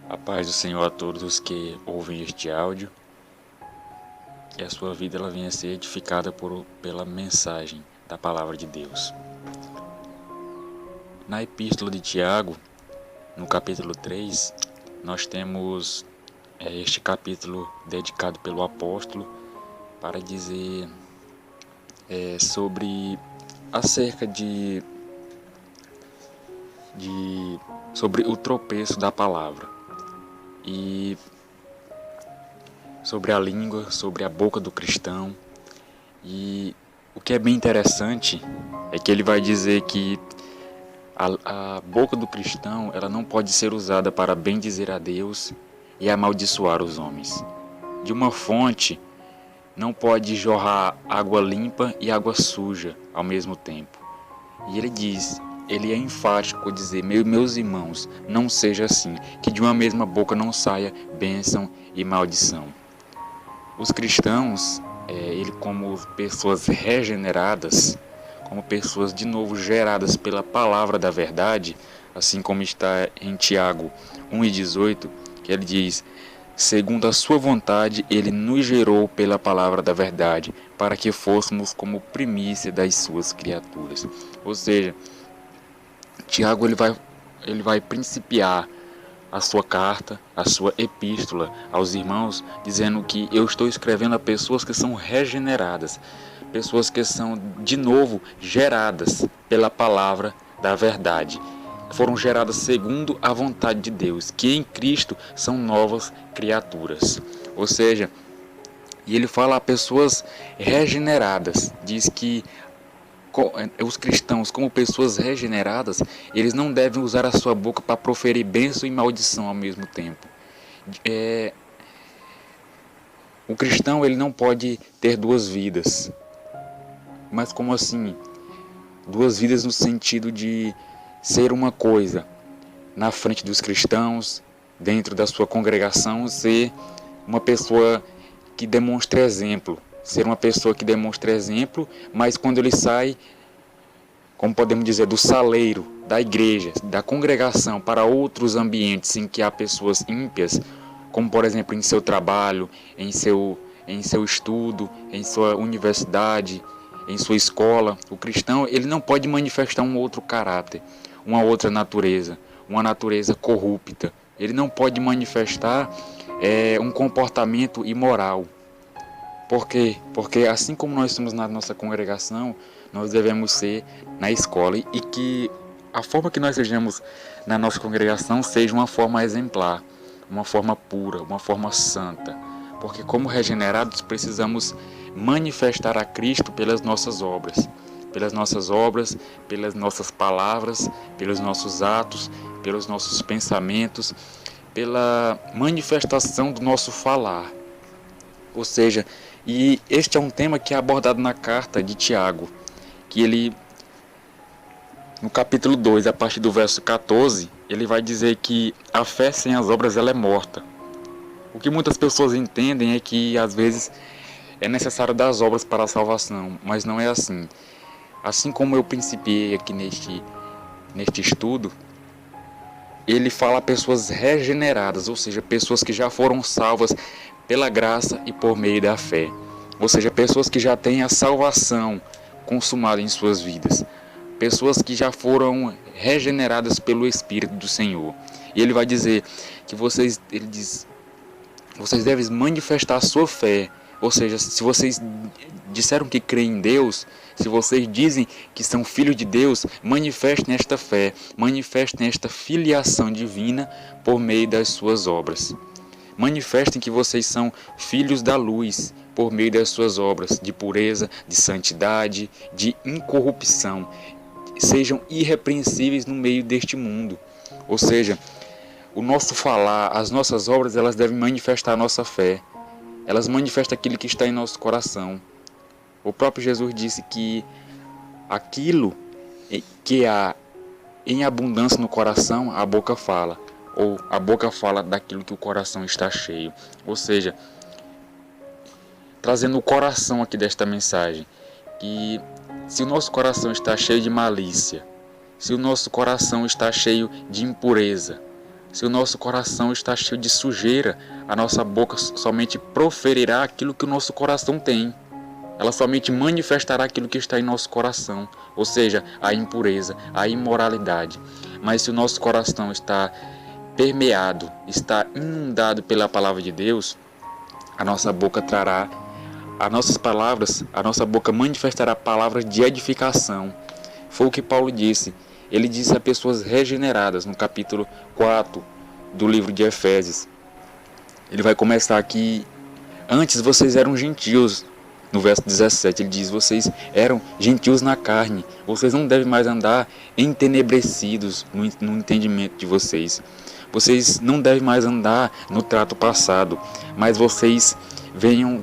A paz do Senhor a todos os que ouvem este áudio, que a sua vida ela venha a ser edificada pela mensagem da Palavra de Deus. Na Epístola de Tiago, no capítulo 3, nós temos este capítulo dedicado pelo apóstolo para dizer acerca sobre o tropeço da palavra. E sobre a língua, sobre a boca do cristão. E o que é bem interessante é que ele vai dizer que a boca do cristão ela não pode ser usada para bendizer a Deus e amaldiçoar os homens. De uma fonte não pode jorrar água limpa e água suja ao mesmo tempo. E ele é enfático ao dizer: meus irmãos, não seja assim, que de uma mesma boca não saia bênção e maldição. Os cristãos, como pessoas regeneradas, como pessoas de novo geradas pela palavra da verdade, assim como está em Tiago 1,18, que ele diz: segundo a sua vontade, ele nos gerou pela palavra da verdade, para que fôssemos como primícia das suas criaturas. Ou seja, Tiago ele vai principiar a sua carta, a sua epístola aos irmãos, dizendo que eu estou escrevendo a pessoas que são regeneradas, pessoas que são de novo geradas pela palavra da verdade, foram geradas segundo a vontade de Deus, que em Cristo são novas criaturas. Ou seja, e ele fala a pessoas regeneradas, diz que os cristãos, como pessoas regeneradas, eles não devem usar a sua boca para proferir bênção e maldição ao mesmo tempo. O cristão ele não pode ter duas vidas. Mas como assim? Duas vidas no sentido de ser uma coisa na frente dos cristãos, dentro da sua congregação, ser uma pessoa que demonstra exemplo. Ser uma pessoa que demonstra exemplo, mas quando ele sai, como podemos dizer, do saleiro, da igreja, da congregação para outros ambientes em que há pessoas ímpias, como por exemplo em seu trabalho, em seu estudo, em sua universidade, em sua escola, o cristão ele não pode manifestar um outro caráter, uma outra natureza, uma natureza corrupta. Ele não pode manifestar um comportamento imoral. Por quê? Porque assim como nós somos na nossa congregação, nós devemos ser na escola e que a forma que nós sejamos na nossa congregação seja uma forma exemplar, uma forma pura, uma forma santa. Porque como regenerados precisamos manifestar a Cristo pelas nossas obras, pelas nossas palavras, pelos nossos atos, pelos nossos pensamentos, pela manifestação do nosso falar. Ou seja, e este é um tema que é abordado na carta de Tiago, que ele, no capítulo 2, a partir do verso 14, ele vai dizer que a fé sem as obras ela é morta. O que muitas pessoas entendem é que às vezes é necessário das obras para a salvação, mas não é assim. Assim como eu principiei aqui neste estudo, ele fala a pessoas regeneradas, ou seja, pessoas que já foram salvas pela graça e por meio da fé. Ou seja, pessoas que já têm a salvação consumada em suas vidas. Pessoas que já foram regeneradas pelo Espírito do Senhor. E ele vai dizer que vocês devem manifestar a sua fé. Ou seja, se vocês disseram que creem em Deus, se vocês dizem que são filhos de Deus, manifestem esta fé, manifestem esta filiação divina por meio das suas obras. Manifestem que vocês são filhos da luz por meio das suas obras de pureza, de santidade, de incorrupção. Sejam irrepreensíveis no meio deste mundo. Ou seja, o nosso falar, as nossas obras, elas devem manifestar a nossa fé. Elas manifestam aquilo que está em nosso coração. O próprio Jesus disse que aquilo que há em abundância no coração, a boca fala. Ou a boca fala daquilo que o coração está cheio. Ou seja, trazendo o coração aqui desta mensagem, que se o nosso coração está cheio de malícia, se o nosso coração está cheio de impureza, Se o nosso coração está cheio de sujeira, a nossa boca somente proferirá aquilo que o nosso coração tem. Ela somente manifestará aquilo que está em nosso coração, ou seja, a impureza, a imoralidade. Mas se o nosso coração está permeado, está inundado pela palavra de Deus, a nossa boca trará as nossas palavras, a nossa boca manifestará palavras de edificação. Foi o que Paulo disse. Ele disse a pessoas regeneradas no capítulo 4 do livro de Efésios. Ele vai começar aqui: antes vocês eram gentios. No verso 17 ele diz: vocês eram gentios na carne, vocês não devem mais andar entenebrecidos no entendimento de vocês. Vocês não devem mais andar no trato passado, mas vocês venham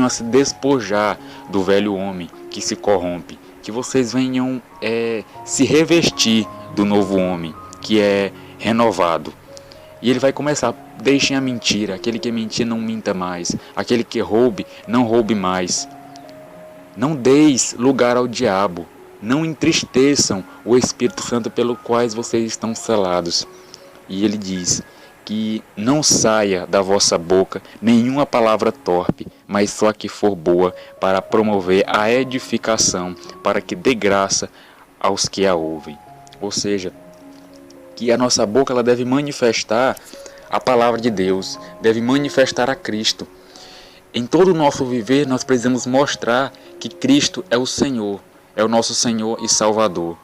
a se despojar do velho homem que se corrompe, que vocês venham se revestir do novo homem que é renovado. E ele vai começar: deixem a mentira, aquele que mentir não minta mais, aquele que roube, não roube mais. Não deis lugar ao diabo, não entristeçam o Espírito Santo pelo qual vocês estão selados. E ele diz que não saia da vossa boca nenhuma palavra torpe, mas só a que for boa, para promover a edificação, para que dê graça aos que a ouvem. Ou seja, que a nossa boca ela deve manifestar a palavra de Deus, deve manifestar a Cristo. Em todo o nosso viver, nós precisamos mostrar que Cristo é o Senhor, é o nosso Senhor e Salvador.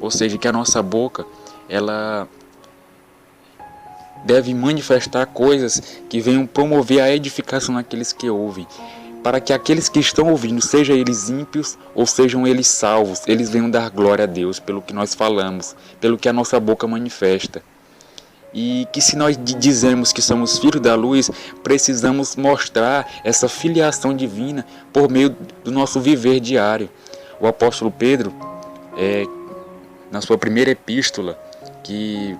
Ou seja, que a nossa boca ela deve manifestar coisas que venham promover a edificação naqueles que ouvem, para que aqueles que estão ouvindo, sejam eles ímpios ou sejam eles salvos, eles venham dar glória a Deus pelo que nós falamos, pelo que a nossa boca manifesta. E que se nós dizemos que somos filhos da luz, precisamos mostrar essa filiação divina por meio do nosso viver diário. O apóstolo Pedro, na sua primeira epístola, que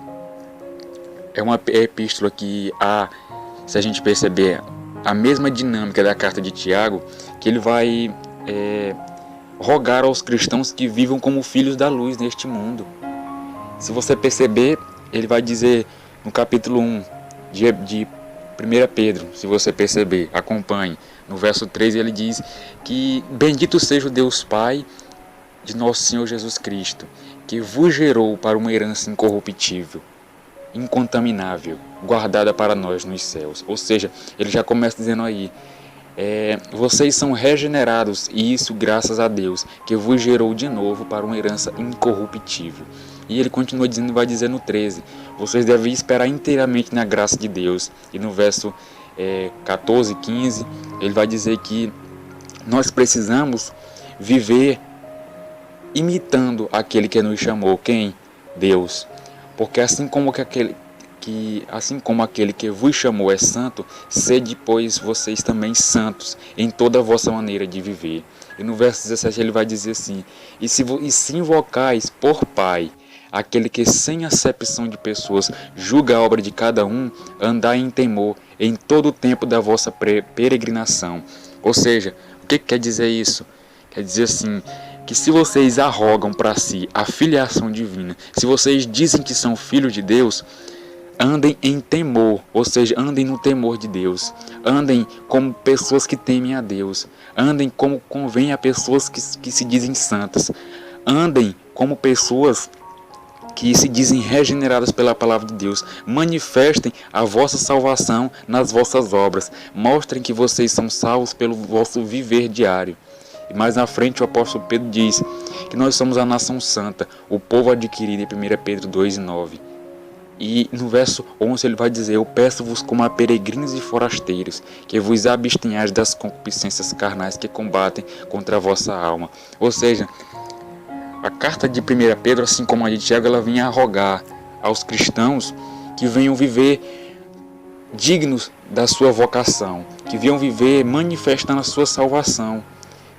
é uma epístola que há, se a gente perceber, a mesma dinâmica da carta de Tiago, que ele vai rogar aos cristãos que vivam como filhos da luz neste mundo. Se você perceber, ele vai dizer no capítulo 1 de 1 Pedro, se você perceber, acompanhe, no verso 3 ele diz que bendito seja o Deus Pai de nosso Senhor Jesus Cristo, que vos gerou para uma herança incorruptível, incontaminável, guardada para nós nos céus. Ou seja, ele já começa dizendo aí: vocês são regenerados, e isso graças a Deus, que vos gerou de novo para uma herança incorruptível. E ele continua dizendo, vai dizer no 13: vocês devem esperar inteiramente na graça de Deus. E no verso 14, 15, ele vai dizer que nós precisamos viver imitando aquele que nos chamou. Quem? Deus. Porque assim como aquele que vos chamou é santo, sede, pois, vocês também santos em toda a vossa maneira de viver. E no verso 17 ele vai dizer assim: e se invocais por Pai aquele que sem acepção de pessoas julga a obra de cada um, andai em temor em todo o tempo da vossa peregrinação. Ou seja, o que quer dizer isso? Quer dizer assim, que se vocês arrogam para si a filiação divina, se vocês dizem que são filhos de Deus, andem em temor, ou seja, andem no temor de Deus, andem como pessoas que temem a Deus, andem como convém a pessoas que se dizem santas, andem como pessoas que se dizem regeneradas pela palavra de Deus. Manifestem a vossa salvação nas vossas obras, mostrem que vocês são salvos pelo vosso viver diário. E mais na frente o apóstolo Pedro diz que nós somos a nação santa, o povo adquirido, em 1 Pedro 2:9. E no verso 11 ele vai dizer: eu peço-vos como a peregrinos e forasteiros, que vos abstenhais das concupiscências carnais que combatem contra a vossa alma. Ou seja, a carta de 1 Pedro, assim como a de Tiago, ela vem a rogar aos cristãos que venham viver dignos da sua vocação, que venham viver manifestando a sua salvação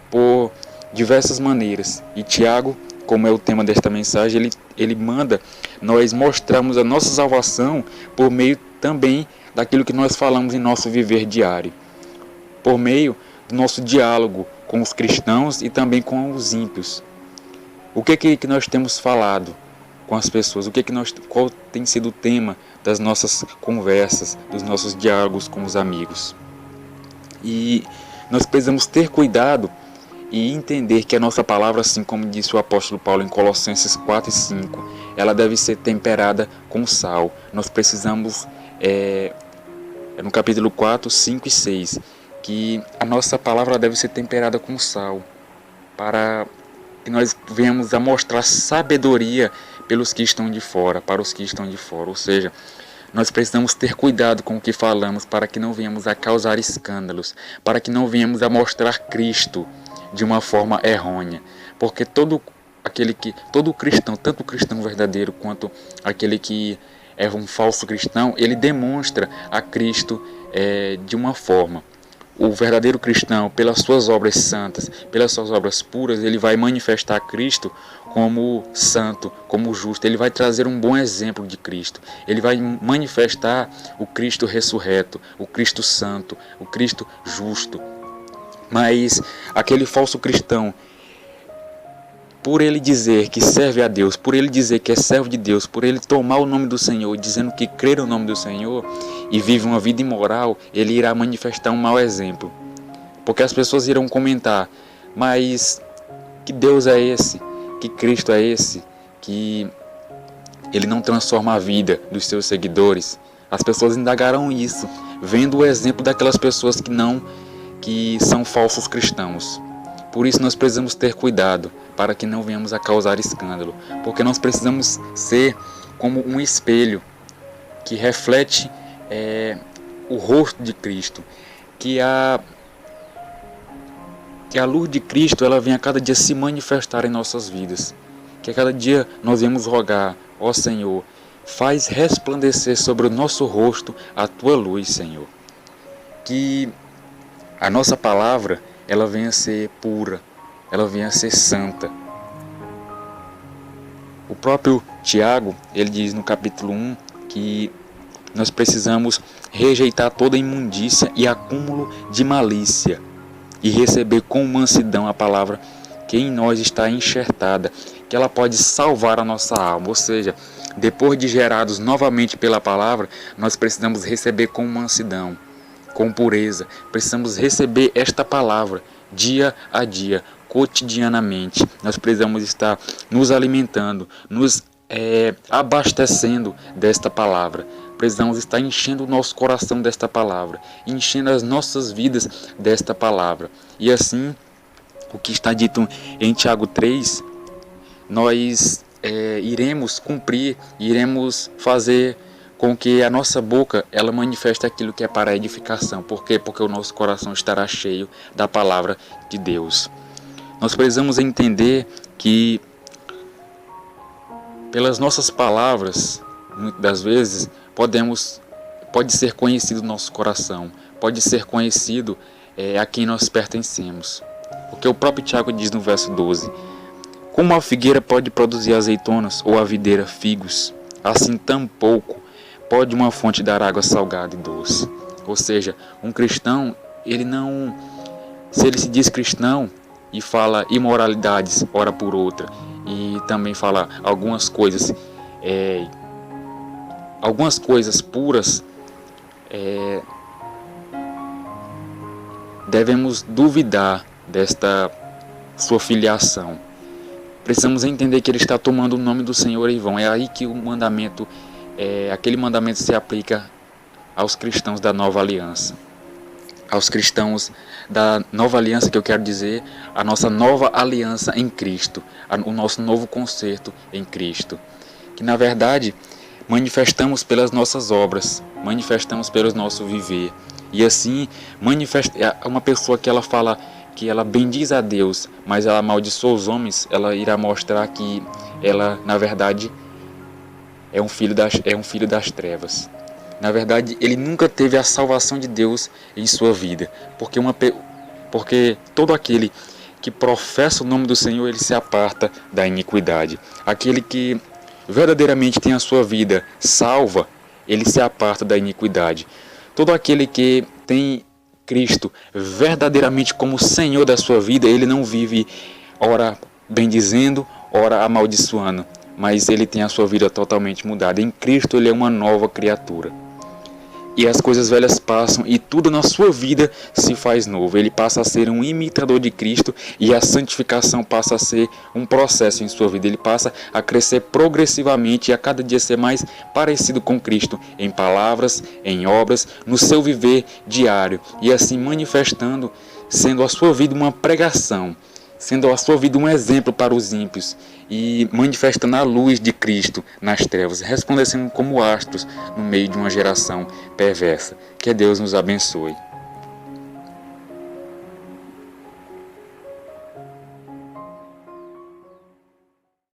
por diversas maneiras. E Tiago, como é o tema desta mensagem, ele manda nós mostrarmos a nossa salvação por meio também daquilo que nós falamos em nosso viver diário, por meio do nosso diálogo com os cristãos e também com os ímpios. O que nós temos falado com as pessoas, qual tem sido o tema das nossas conversas, dos nossos diálogos com os amigos. E nós precisamos ter cuidado e entender que a nossa palavra, assim como disse o apóstolo Paulo em Colossenses 4 e 5, ela deve ser temperada com sal. Nós precisamos, no capítulo 4, 5 e 6, que a nossa palavra deve ser temperada com sal, para que nós venhamos a mostrar sabedoria pelos que estão de fora, para os que estão de fora. Ou seja, nós precisamos ter cuidado com o que falamos para que não venhamos a causar escândalos, para que não venhamos a mostrar Cristo de uma forma errônea, porque todo cristão, tanto o cristão verdadeiro quanto aquele que é um falso cristão, ele demonstra a Cristo de uma forma. O verdadeiro cristão, pelas suas obras santas, pelas suas obras puras, ele vai manifestar a Cristo como santo, como justo. Ele vai trazer um bom exemplo de Cristo. Ele vai manifestar o Cristo ressurreto, o Cristo santo, o Cristo justo. Mas aquele falso cristão, por ele dizer que serve a Deus, por ele dizer que é servo de Deus, por ele tomar o nome do Senhor, dizendo que crê no nome do Senhor e vive uma vida imoral, ele irá manifestar um mau exemplo. Porque as pessoas irão comentar, mas que Deus é esse? Que Cristo é esse? Que ele não transforma a vida dos seus seguidores? As pessoas indagarão isso, vendo o exemplo daquelas pessoas que são falsos cristãos. Por isso nós precisamos ter cuidado para que não venhamos a causar escândalo, porque nós precisamos ser como um espelho que reflete o rosto de Cristo, que a luz de Cristo ela venha a cada dia se manifestar em nossas vidas, que a cada dia nós venhamos rogar: ó Senhor, faz resplandecer sobre o nosso rosto a tua luz, Senhor. Que a nossa palavra ela venha a ser pura, ela venha a ser santa. O próprio Tiago, ele diz no capítulo 1 que nós precisamos rejeitar toda imundícia e acúmulo de malícia e receber com mansidão a palavra que em nós está enxertada, que ela pode salvar a nossa alma. Ou seja, depois de gerados novamente pela palavra, nós precisamos receber com mansidão, com pureza. Precisamos receber esta palavra dia a dia, cotidianamente. Nós precisamos estar nos alimentando, nos abastecendo desta palavra. Precisamos estar enchendo o nosso coração desta palavra, enchendo as nossas vidas desta palavra. E assim, o que está dito em Tiago 3, nós iremos cumprir, iremos fazer com que a nossa boca ela manifeste aquilo que é para a edificação. Por quê? Porque o nosso coração estará cheio da palavra de Deus. Nós precisamos entender que pelas nossas palavras, muitas das vezes, pode ser conhecido o nosso coração, pode ser conhecido a quem nós pertencemos. Porque o próprio Tiago diz no verso 12: como a figueira pode produzir azeitonas ou a videira figos, assim tampouco pode uma fonte dar água salgada e doce. Ou seja, um cristão, se ele se diz cristão e fala imoralidades ora por outra, e também fala algumas coisas puras, devemos duvidar desta sua filiação. Precisamos entender que ele está tomando o nome do Senhor em vão. É aí que o mandamento, aquele mandamento se aplica aos cristãos da nova aliança. Aos cristãos da nova aliança, que eu quero dizer, a nossa nova aliança em Cristo, o nosso novo concerto em Cristo. Que na verdade manifestamos pelas nossas obras, manifestamos pelo nosso viver. E assim, uma pessoa que ela fala que ela bendiz a Deus, mas ela amaldiçoa os homens, ela irá mostrar que ela, na verdade, é um filho das trevas. Na verdade, ele nunca teve a salvação de Deus em sua vida, porque todo aquele que professa o nome do Senhor, ele se aparta da iniquidade. Aquele que verdadeiramente tem a sua vida salva, ele se aparta da iniquidade. Todo aquele que tem Cristo verdadeiramente como Senhor da sua vida, ele não vive ora bendizendo, ora amaldiçoando, mas ele tem a sua vida totalmente mudada. Em Cristo ele é uma nova criatura. E as coisas velhas passam e tudo na sua vida se faz novo. Ele passa a ser um imitador de Cristo e a santificação passa a ser um processo em sua vida. Ele passa a crescer progressivamente e a cada dia ser mais parecido com Cristo em palavras, em obras, no seu viver diário. E assim manifestando, sendo a sua vida uma pregação, sendo a sua vida um exemplo para os ímpios e manifestando a luz de Cristo nas trevas, resplandecendo como astros no meio de uma geração perversa. Que Deus nos abençoe.